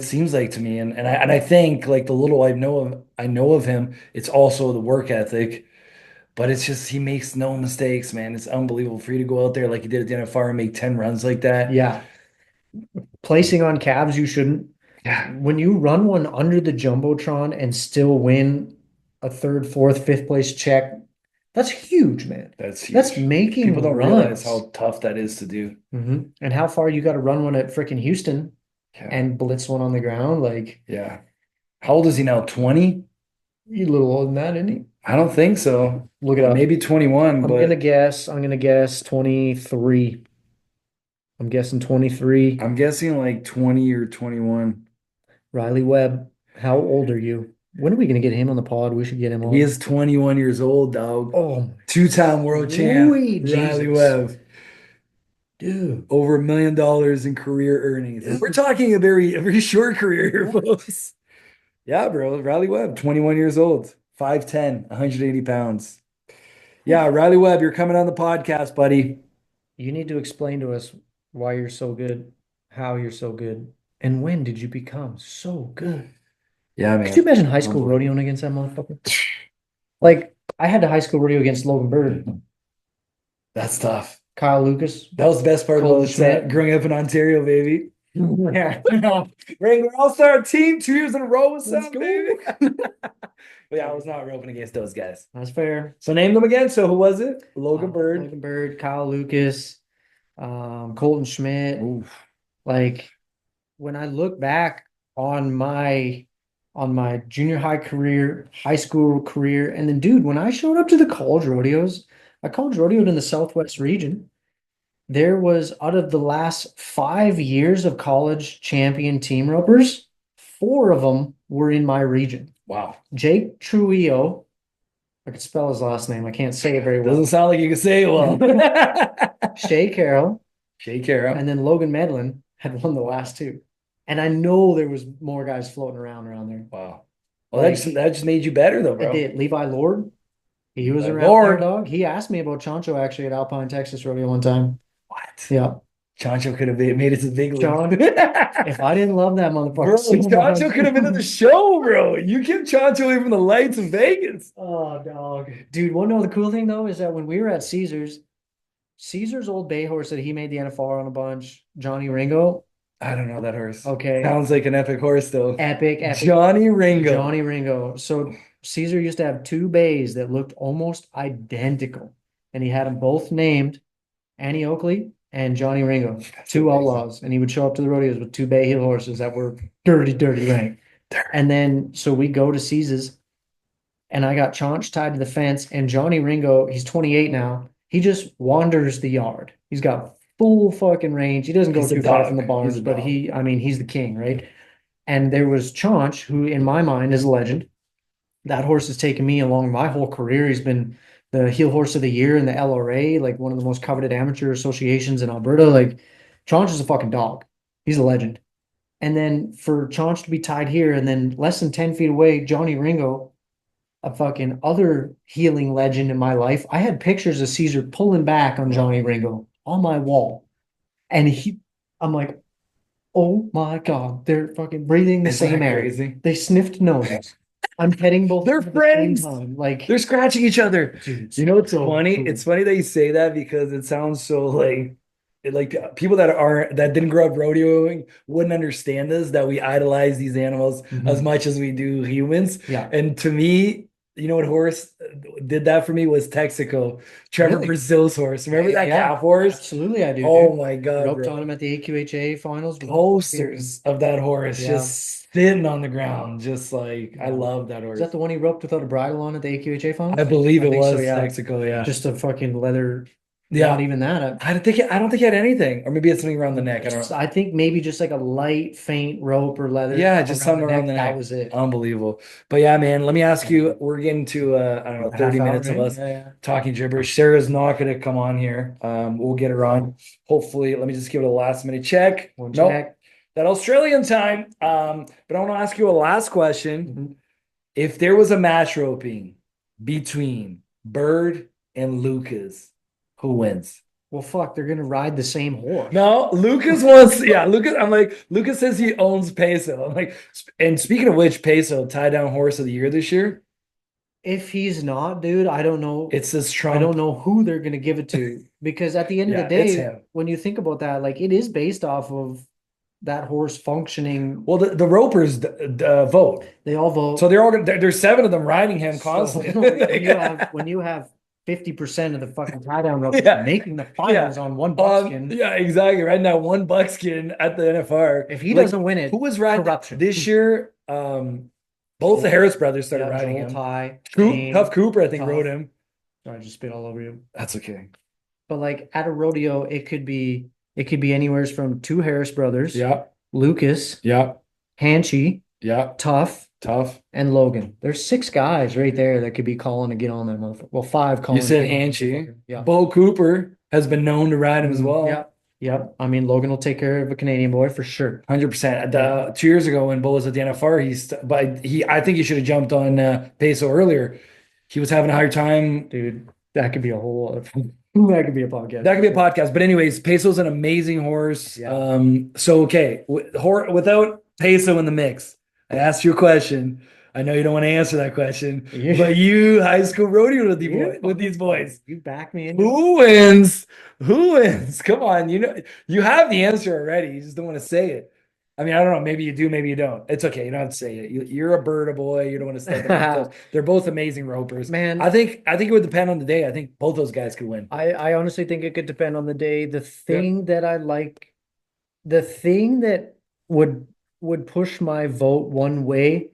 seems like to me. And I think like the little I know of him, it's also the work ethic. But it's just he makes no mistakes, man. It's unbelievable for you to go out there like you did at the NFL and make 10 runs like that. Yeah. Placing on calves, you shouldn't. Yeah, When you run one under the Jumbotron and still win a third, fourth, fifth place check, that's huge, man. that's huge. That's making People don't runs. realize how tough that is to do. And how far you got to run one at freaking Houston Yeah. and blitz one on the ground. Like, Yeah. How old is he now? 20? you a little older than that, isn't he? I don't think so. Look it up. Maybe 21, I'm but gonna guess 23. I'm guessing 23. I'm guessing like 20 or 21. Riley Webb, how old are you? When are we gonna get him on the pod? We should get him on. He is 21 years old, dog. Oh, Two-time world champ, Louis Riley Jesus. Webb. dude. Over $1 million in career earnings. And we're talking a very short career here, folks. Yeah, bro. Riley Webb, 21 years old, 5'10", 180 pounds. Yeah, Riley Webb, you're coming on the podcast, buddy. You need to explain to us why you're so good, how you're so good, and when did you become so good? Yeah, man. Could you imagine high school rodeoing against that motherfucker? Like, I had the high school rodeo against Logan Bird, That's tough. Kyle Lucas. That was the best part Colton about Schmidt. growing up in Ontario, baby. Yeah. Wrangler All-Star team 2 years in a row. What's Let's up, go. baby? But yeah, I was not roping against those guys. That's fair. So name them again. So who was it? Logan Bird. Logan Bird, Kyle Lucas, Colton Schmidt. Oof. Like, when I look back on my junior high career, high school career, and then dude, when I showed up to the college rodeos, I college rodeoed in the Southwest region. There was, out of the last 5 years of college champion team ropers, 4 of them were in my region. Wow. Jake Trujillo, I could spell his last name. I can't say it very well. Doesn't sound like you can say it well. Shay Carroll, Shay Carroll. and then Logan Medlin had won the last 2. And I know there was more guys floating around there. Wow. Well, that just made you better though, It bro. did. Levi Lord, he was Levi around Lord. there, dog. He asked me about Chancho actually at Alpine, Texas rodeo one time. What? Yeah. Chancho could have made it to the big John, league. if I didn't love that motherfucker Bro, so much. Chancho could have been at the show, bro. You kept Chancho away from the lights in Vegas. Oh, dog. Dude, want to know the cool thing though is that when we were at Caesar's old bay horse that he made the NFR on a bunch, Johnny Ringo. I don't know that horse. Okay. Sounds like an epic horse though. Epic. Johnny Ringo. Johnny Ringo. So Caesar used to have 2 bays that looked almost identical. And he had them both named Annie Oakley and Johnny Ringo, 2 outlaws. And he would show up to the rodeos with 2 bay heel horses that were dirty rank. And then, so we go to Caesar's and I got Chaunch tied to the fence, and Johnny Ringo, he's 28 now. He just wanders the yard. He's got full fucking range. He doesn't go He's a too far dog. from the barns, He's a but dog. he's the king, right? And there was Chaunch, who in my mind is a legend. That horse has taken me along my whole career. He's been the heel horse of the year in the LRA, like one of the most coveted amateur associations in Alberta. Like, Chaunch is a fucking dog. He's a legend. And then for Chaunch to be tied here, and then less than 10 feet away, Johnny Ringo, a fucking other healing legend in my life. I had pictures of Caesar pulling back on Johnny Ringo on my wall. And I'm like, oh my God, they're fucking breathing the Isn't same that air. crazy? They sniffed noses. I'm petting both They're of them at the same friends. time. Like, They're scratching each other. dude, You know what's so funny? cool. It's funny that you say that because it sounds so like people that didn't grow up rodeoing wouldn't understand this, that we idolize these animals as much as we do humans. Yeah. And to me, you know what horse did that for me was Texaco, Trevor Really? Brazil's horse. Remember that Yeah, calf horse? absolutely, I do. Oh dude. my God, Roped bro. on him at the AQHA finals. Posters of that horse Yeah. just sitting on the ground, just like I Yeah. love that horse. Is that the one he roped without a bridle on at the AQHA finals? I believe I it think was so, yeah. Texaco, yeah. Just a fucking leather Yeah. Not even that. I don't think he had anything, or maybe it's something around the neck. I don't know. I think maybe just like a light, faint rope or leather. Yeah, just something around the neck. That was it. Unbelievable. But yeah, man, let me ask you. We're getting to I don't know, A 30 half hour, minutes of right? us Yeah. talking gibberish. Sarah's not going to come on here. We'll get her on. Hopefully, let me just give it a last minute check. One Nope. check. That Australian time. But I want to ask you a last question. Mhm. If there was a match roping between Bird and Lucas, who wins? Well, fuck, they're gonna ride the same horse. No, Lucas wants, yeah, Lucas. I'm like, Lucas says he owns Peso. I'm like, and speaking of which, Peso, tie down horse of the year this year. If he's not, dude, I don't know. It's this Trump. I don't know who they're gonna give it to because at the end of Yeah, the it's day, him. when you think about that, like it is based off of that horse functioning. Well, the ropers vote, They all vote. so they're all there's 7 of them riding him constantly. So when you have 50% of the fucking tie down ropes Yeah. making the finals on one buckskin. Yeah, exactly. Right now, one buckskin at the NFR. If he Like, doesn't win it, who was riding corruption. this year? Both the Harris brothers started riding Joel him. Ty, Tough Cooper, I think, Tough. rode him. Sorry, I just spit all over you. That's okay. But like at a rodeo, it could be anywhere from 2 Harris brothers, Yeah, Lucas, yeah, Hanchy, yeah. Tough, Tough. and Logan. There's 6 guys right there that could be calling to get on that motherfucker. Well, 5 calling. You said to get on that Hanchy. motherfucker. Yeah. Bo Cooper has been known to ride him as well. Yep. Yep. I mean, Logan will take care of a Canadian boy for sure. 100%. 2 years ago when Bo was at the NFR, I think he should have jumped on Peso earlier. He was having a hard time. Dude, that could be a whole that could be a podcast. That could be a podcast. But anyways, Peso's an amazing horse. Yeah. So okay, without Peso in the mix, I asked you a question. I know you don't want to answer that question, Yeah. but you high school rodeo with, Yeah. with these boys. You back me in. Who wins? Who wins? Come on, you know you have the answer already. You just don't want to say it. I mean, I don't know. Maybe you do, maybe you don't. It's okay. You don't have to say it. You're a bird boy. You don't want to say that. They're both amazing ropers. Man, I think it would depend on the day. I think both those guys could win. I honestly think it could depend on the day. The thing that I like, the thing that would push my vote one way,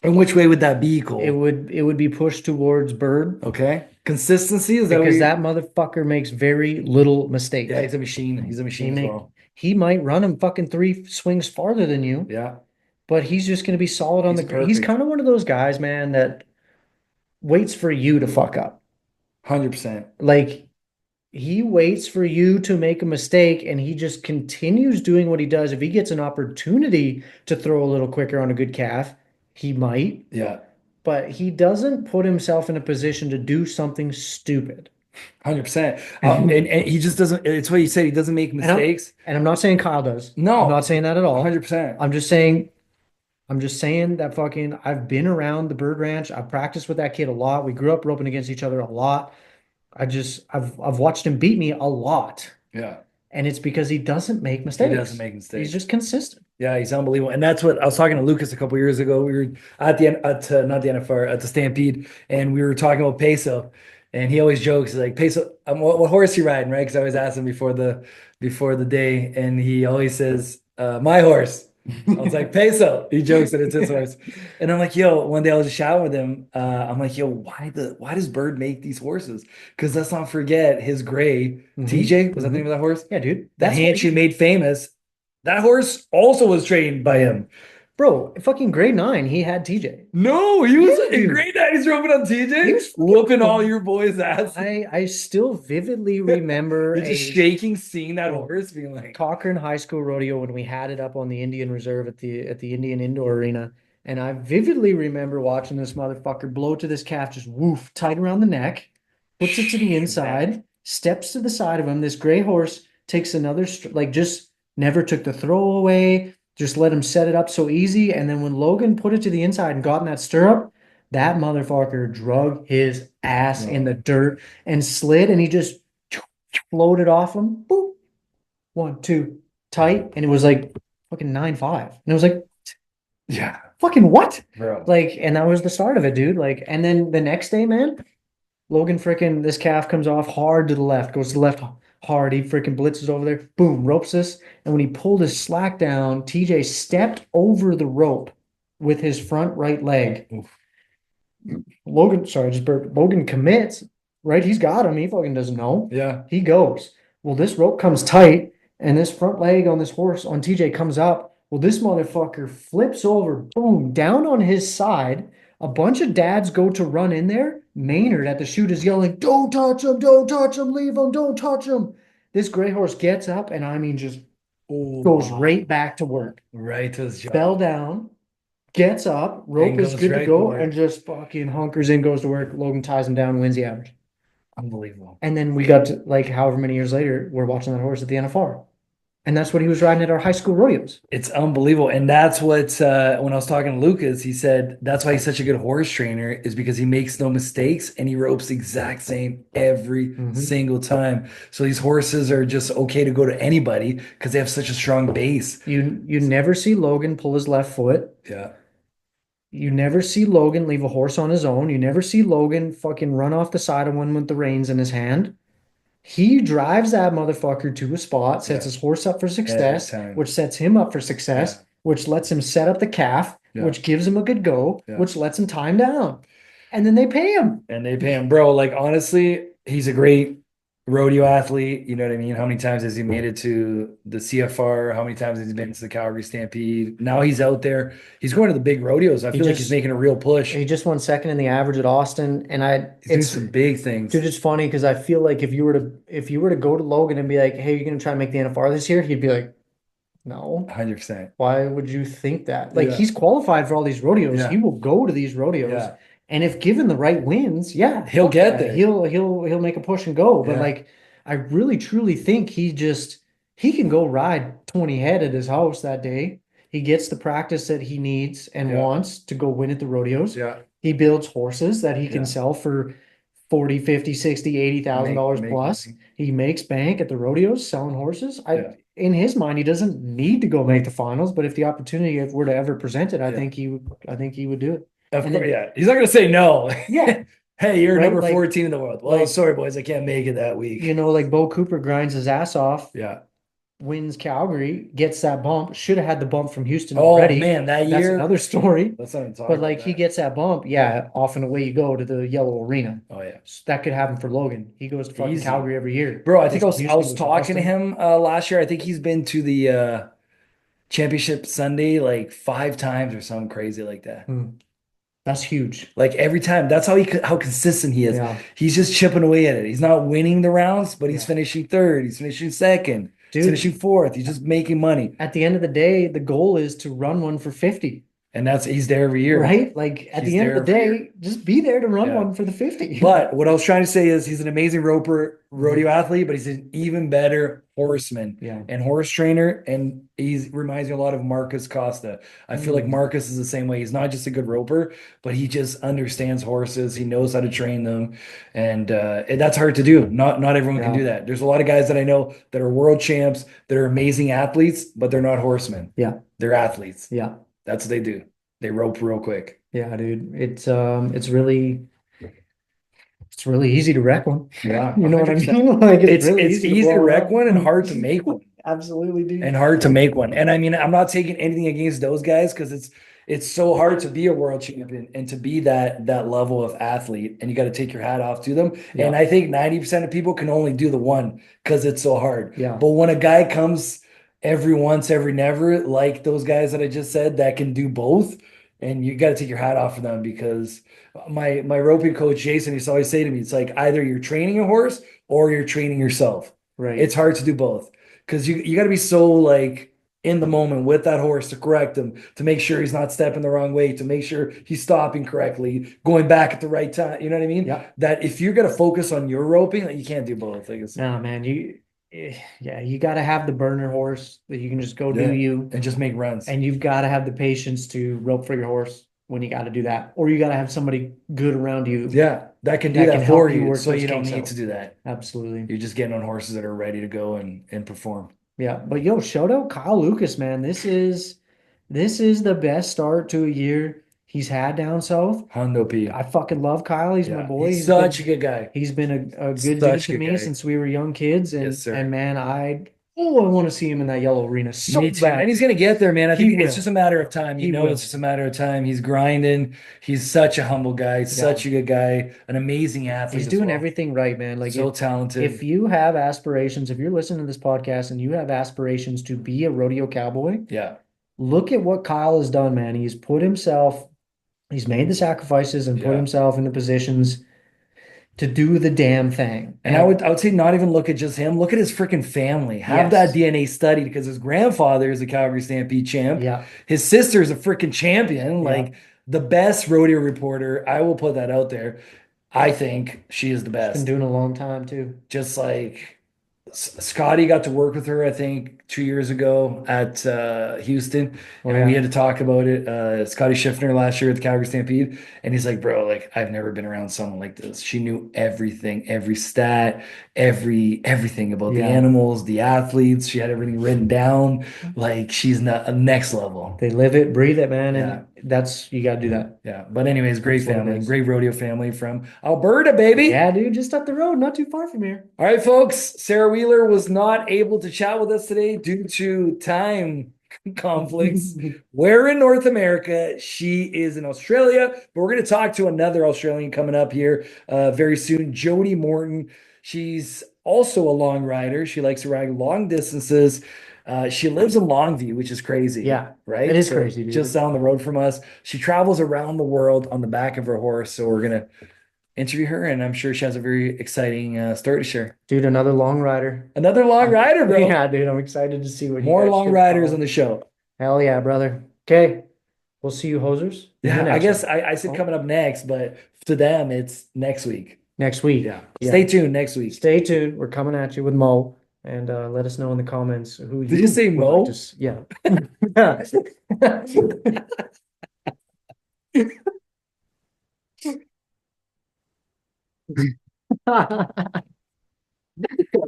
And which way would that be, Cole? it would be pushed towards Bird Okay. Consistency is that because what that motherfucker makes very little mistakes. yeah, he's a machine. He's a machine as well. He might run him fucking 3 swings farther than you, Yeah. but he's just going to be solid on He's the. He's perfect. kind of one of those guys, man, that waits for you to fuck up. 100%. Like he waits for you to make a mistake and he just continues doing what he does. If he gets an opportunity to throw a little quicker on a good calf, he might, Yeah. but he doesn't put himself in a position to do something stupid. 100%. And he just doesn't, it's what you said. He doesn't make mistakes. And I'm not saying Kyle does. No. I'm not saying that at all. 100%. I'm just saying that fucking I've been around the Bird Ranch. I've practiced with that kid a lot. We grew up roping against each other a lot. I've watched him beat me a lot. Yeah. And it's because he doesn't make mistakes. He doesn't make mistakes. He's just consistent. Yeah, he's unbelievable. And that's what I was talking to Lucas a couple years ago. We were at the not the NFR, at the Stampede, and we were talking about Peso. And he always jokes, he's like, Peso, what horse you riding, right? Because I always ask him before the day, and he always says, my horse. I was like, Peso. He jokes that it's his horse. And I'm like, yo, one day I was just shouting with him. I'm like, yo, why does Bird make these horses? Because let's not forget his gray TJ, was that the name of that horse? Yeah, dude. That he actually made famous. That horse also was trained by him. Bro, fucking grade 9, he had TJ. No, he was Yeah, in dude. grade 9. He's roping on TJ. He was whooping all your boys' ass. I still vividly remember You're just shaking seeing that horse, being like, Cochrane High School Rodeo when we had it up on the Indian Reserve at the Indian Indoor Arena. And I vividly remember watching this motherfucker blow to this calf, just woof, tight around the neck, puts it to the inside, steps to the side of him. This gray horse takes another, just never took the throw away, just let him set it up so easy. And then when Logan put it to the inside and got in that stirrup, that motherfucker drug his ass in the dirt and slid, and he just floated off him. Boop. 1, 2, tight. And it was like fucking 9-5. And it was like, yeah, fucking what? bro. Like, and that was the start of it, dude. Like, and then the next day, man, Logan freaking, this calf comes off hard to the left, goes to the left hard. He freaking blitzes over there, boom, ropes this. And when he pulled his slack down, TJ stepped over the rope with his front right leg. Oof. Logan, sorry, I just burped. Logan commits, right? He's got him. He fucking doesn't know. Yeah. He goes. Well, this rope comes tight, and this front leg on this horse on TJ comes up. Well, this motherfucker flips over, boom, down on his side. A bunch of dads go to run in there. Maynard at the chute is yelling, "Don't touch him, leave him, don't touch him." This gray horse gets up and I mean just goes right back to work. Right to his jaw. Fell down, gets up, rope And is goes good to right go, to work. and just fucking hunkers in, goes to work. Logan ties him down, wins the average. Unbelievable. And then we got to like however many years later, we're watching that horse at the NFR. And that's what he was riding at our high school rodeos. It's unbelievable. And that's what, when I was talking to Lucas, he said that's why he's such a good horse trainer, is because he makes no mistakes and he ropes the exact same every single time. So these horses are just okay to go to anybody because they have such a strong base. You never see Logan pull his left foot. Yeah. You never see Logan leave a horse on his own. You never see Logan fucking run off the side of one with the reins in his hand. He drives that motherfucker to a spot, sets his horse up for success, Every time. which sets him up for success, Yeah. which lets him set up the calf, Yeah. which gives him a good go, Yeah. which lets him time down. And then they pay him. And they pay him, bro. Like, honestly, he's a great rodeo athlete. You know what I mean? How many times has he made it to the CFR? How many times has he been to the Calgary Stampede? Now he's out there. He's going to the big rodeos. I feel like he's making a real push. He just won second in the average at Austin, and He's doing some big things. dude, it's funny because I feel like if you were to go to Logan and be like, "Hey, you're gonna try and make the NFR this year," he'd be like, "No." 100%. Why would you think that? Like Yeah. he's qualified for all these rodeos. Yeah. He will go to these rodeos. Yeah. And if given the right wins, yeah, He'll fuck get yeah, there. He'll make a push and go. But Yeah. like I really truly think he can go ride 20 head at his house that day. He gets the practice that he needs and Yeah. wants to go win at the rodeos. Yeah. He builds horses that he Yeah. can sell for 40, 50, 60, $80,000 Make plus. money. He makes bank at the rodeos selling horses. Yeah. In his mind, he doesn't need to go make the finals, but if the opportunity were to ever present it, I Yeah. think he would do it. Of And course, then- yeah. He's not going to say no. Yeah. Hey, you're Right? number Like- 14 in the world. Well, like- sorry, boys. I can't make it that week. You know, like Bo Cooper grinds his ass off, Yeah. wins Calgary, gets that bump, should have had the bump from Houston Oh, already. man, that That's year. another story. Let's not even talk But about like he that. gets that bump, yeah, off and away you go to the yellow arena. Oh, yeah. That could happen for Logan. He goes to fucking Easy. Calgary every year. Bro, I think I was Houston, talking to Austin. him last year. I think he's been to the championship Sunday like 5 times or something crazy like that. That's huge. Like every time. That's how consistent he is. Yeah. He's just chipping away at it. He's not winning the rounds, but he's Yeah. finishing third. He's finishing second. He's Dude. finishing fourth. He's just making money. At the end of the day, the goal is to run one for 50, And he's there every year. right? Like at He's the end of the there every day, just be there to run Yeah. one for the 50. But what I was trying to say is he's an amazing rodeo athlete, but he's an even better horseman Yeah. and horse trainer. And he reminds me a lot of Marcus Costa. I feel like Marcus is the same way. He's not just a good roper, but he just understands horses. He knows how to train them. And that's hard to do. Not everyone can Yeah. do that. There's a lot of guys that I know that are world champs, that are amazing athletes, but they're not horsemen. Yeah. They're athletes. Yeah. That's what they do. They rope real quick. Yeah, dude. It's really easy to wreck one. Yeah. You know what I 100%. mean? Like It's really easy to blow wreck up. one and hard to make one. Absolutely, dude. And hard to make one. And I mean, I'm not taking anything against those guys because it's so hard to be a world champion and to be that level of athlete, and you got to take your hat off to them. Yeah. And I think 90% of people can only do the one because it's so hard. Yeah. But when a guy comes every once, every never, like those guys that I just said that can do both, and you got to take your hat off for them, because my roping coach Jason used to always say to me, it's like either you're training a horse or you're training yourself. Right. It's hard to do both because you got to be so like in the moment with that horse to correct him, to make sure he's not stepping the wrong way, to make sure he's stopping correctly, going back at the right time. You know what I mean? Yeah. That if you're gonna focus on your roping, like, you can't do both. I guess. No, man, you got to have the burner horse that you can just go do you, And just make runs. and you've got to have the patience to rope for your horse when you got to do that, or you got to have somebody good around you. Yeah, that can do That that, can for help you you, work so those you don't kinks need out. to do that. Absolutely. You're just getting on horses that are ready to go and perform. Yeah, but yo, shout out Kyle Lucas, man. This is the best start to a year he's had down south. Hondo P. I fucking love Kyle. He's my Yeah, boy. he's such a good guy. He's been a good dude Such to good me guy. since we were young kids, and Yes, sir. and man, Oh, I want to see him in that yellow arena so Me too. bad. And he's gonna get there, man. I He think it's will. just a matter of time. He will. It's just a matter of time. He's grinding. He's such a humble guy, such a good guy, an amazing athlete. He's as doing well. everything right, man. Like So talented. if you have aspirations, if you're listening to this podcast and you have aspirations to be a rodeo cowboy, Yeah. look at what Kyle has done, man. He's made the sacrifices and put Yeah. himself in the positions to do the damn thing. And I would say not even look at just him, look at his freaking family. Have Yes. that DNA studied because his grandfather is a Calgary Stampede champ. Yeah. His sister's a freaking champion, Yeah. like the best rodeo reporter. I will put that out there. I think she is the Been best. doing a long time too. Just like Scotty got to work with her, I think 2 years ago at Houston, and we had to talk about it. Scotty Schiffner last year at the Calgary Stampede, and he's like, "Bro, like I've never been around someone like this. She knew everything, every stat, everything about the animals, the athletes. She had everything written down. Like she's not a next level. They live it, breathe it, man, and you got to do that. Yeah, but anyways, great That's what it family, is. great rodeo family from Alberta, baby. Yeah, dude, just up the road, not too far from here. All right, folks. Sarah Wheeler was not able to chat with us today due to time conflicts. We're in North America. She is in Australia, but we're going to talk to another Australian coming up here very soon, Jody Morton. She's also a long rider. She likes to ride long distances. She lives in Longview, which is crazy. Yeah, right? it is crazy, dude. Just down the road from us. She travels around the world on the back of her horse. So we're going to interview her, and I'm sure she has a very exciting story to share. Dude, another long rider. Another long rider, bro. Yeah, dude, I'm excited to see what More long riders on the show. Hell yeah, brother. Okay, we'll see you, hosers. Yeah, I guess I said coming up next, but to them, it's next week. Next week. Yeah. Stay tuned next week. Stay tuned. We're coming at you with Mo, and let us know in the comments who Did you say would Mo? like to yeah.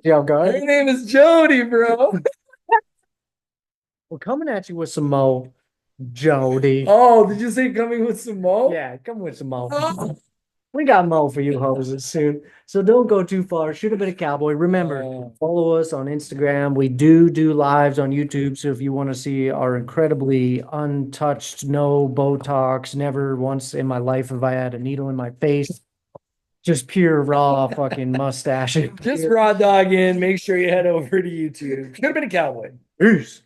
Yo, Her guys. name is Jody, bro. We're coming at you with some Mo, Jody. Oh, did you say coming with some Mo? Yeah, come with some Mo. Oh. We got Mo for you hoses soon. So don't go too far. Should have been a cowboy. Remember, follow us on Instagram. We do lives on YouTube. So if you want to see our incredibly untouched, no Botox, never once in my life have I had a needle in my face. Just pure raw fucking mustache. Just raw dog in. Make sure you head over to YouTube. Should have been a cowboy. Peace.